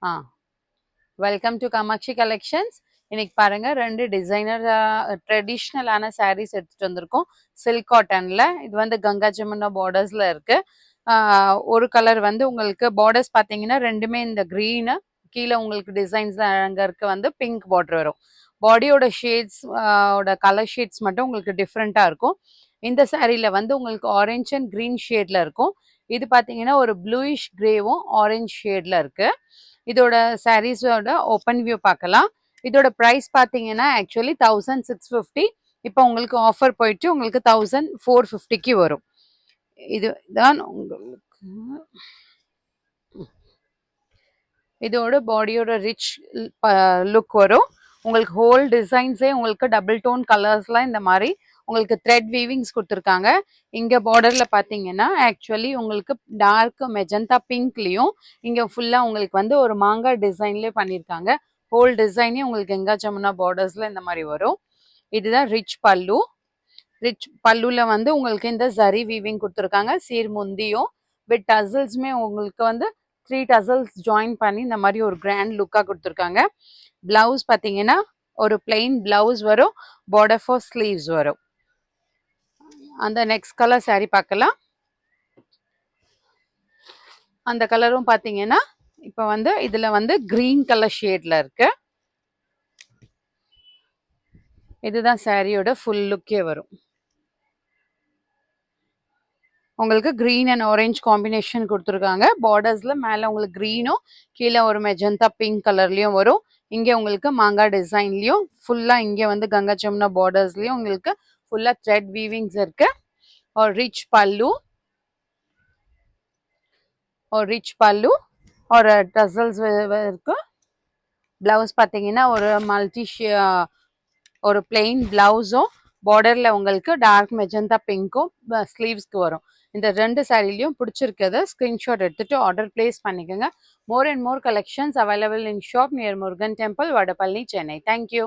Ah welcome to Kamatchi collections. இன்னைக்கு பாருங்க, ரெண்டு டிசைனர் ட்ரெடிஷ்னலான சாரீஸ் எடுத்துட்டு வந்திருக்கோம். சில்க் காட்டன்ல இது வந்து கங்கா ஜமுனா பார்டர்ஸ்ல இருக்கு. ஒரு கலர் வந்து உங்களுக்கு பார்டர்ஸ் பார்த்தீங்கன்னா ரெண்டுமே இந்த க்ரீனு, கீழே உங்களுக்கு டிசைன்ஸ் அங்கே இருக்க வந்து பிங்க் பார்டர் வரும். பாடியோட ஷேட்ஸ் ஓட கலர் ஷேட்ஸ் மட்டும் உங்களுக்கு டிஃப்ரெண்ட்டாக இருக்கும். இந்த சாரியில் வந்து உங்களுக்கு ஆரஞ்ச் அண்ட் க்ரீன் ஷேடில் இருக்கும். இது பார்த்தீங்கன்னா ஒரு ப்ளூயிஷ் கிரேவும் ஆரஞ்ச் ஷேடில் இருக்கு. இதோட சாரீஸோட ஓப்பன் வியூ பார்க்கலாம். இதோட ப்ரைஸ் பார்த்தீங்கன்னா ஆக்சுவலி 1650. இப்போ உங்களுக்கு ஆஃபர் போயிட்டு உங்களுக்கு 1450க்கு வரும். இதுதான் உங்களுக்கு இதோட பாடியோட ரிச் லுக் வரும். உங்களுக்கு ஹோல் டிசைன்ஸே உங்களுக்கு டபுள் டோன் கலர்ஸ்லாம் இந்த மாதிரி உங்களுக்கு த்ரெட் வீவிங்ஸ் கொடுத்துருக்காங்க. இங்கே பார்டரில் பார்த்தீங்கன்னா ஆக்சுவலி உங்களுக்கு டார்க் மெஜந்தா பிங்க்லேயும் இங்கே ஃபுல்லாக உங்களுக்கு வந்து ஒரு மாங்காய் டிசைன்லேயே பண்ணியிருக்காங்க. ஹோல் டிசைனே உங்களுக்கு கங்கா ஜமுனா பார்டர்ஸில் இந்த மாதிரி வரும். இதுதான் ரிச் பல்லு. ரிச் பல்லுல வந்து உங்களுக்கு இந்த ஜரி வீவிங் கொடுத்துருக்காங்க. சீர் முந்தியும் வித் டசல்ஸுமே உங்களுக்கு வந்து 3 டசல்ஸ் ஜாயின் பண்ணி இந்த மாதிரி ஒரு கிராண்ட் லுக்காக கொடுத்துருக்காங்க. பிளவுஸ் பார்த்தீங்கன்னா ஒரு பிளெயின் பிளவுஸ் வரும். பார்டர் ஃபார் ஸ்லீவ்ஸ் வரும். அந்த நெக்ஸ்ட் கலர் சாரி பார்க்கலாம். அந்த கலரும் பார்த்தீங்கன்னா இப்போ வந்து இதுல வந்து கிரீன் கலர் ஷேட்ல இருக்கு. இதுதான் சாரியோட ஃபுல் லுக்கே வரும். உங்களுக்கு க்ரீன் அண்ட் ஆரஞ்ச் காம்பினேஷன் கொடுத்துருக்காங்க. பார்டர்ஸில் மேலே உங்களுக்கு க்ரீனும் கீழே ஒரு மெஜந்தா பிங்க் கலர்லேயும் வரும். இங்கே உங்களுக்கு மாங்காய் டிசைன்லேயும் ஃபுல்லாக இங்கே வந்து கங்கா ஜமுனா பார்டர்ஸ்லேயும் உங்களுக்கு ஃபுல்லாக த்ரெட் வீவிங்ஸ் இருக்கு. ஒரு ரிச் பல்லு ஒரு டசல்ஸ் இருக்கு. பிளவுஸ் பார்த்தீங்கன்னா ஒரு ஒரு பிளெயின் பிளவுஸும் பார்டரில் உங்களுக்கு டார்க் மெஜந்தா பிங்க்கும் ஸ்லீவ்ஸ்க்கு வரும். இந்த ரெண்டு சாரிலையும் பிடிச்சிருக்கிறத ஸ்க்ரீன்ஷாட் எடுத்துட்டு ஆர்டர் பிளேஸ் பண்ணிக்கோங்க. More and more collections available in shop near Murugan temple, Vadapalani, Chennai. Thank you.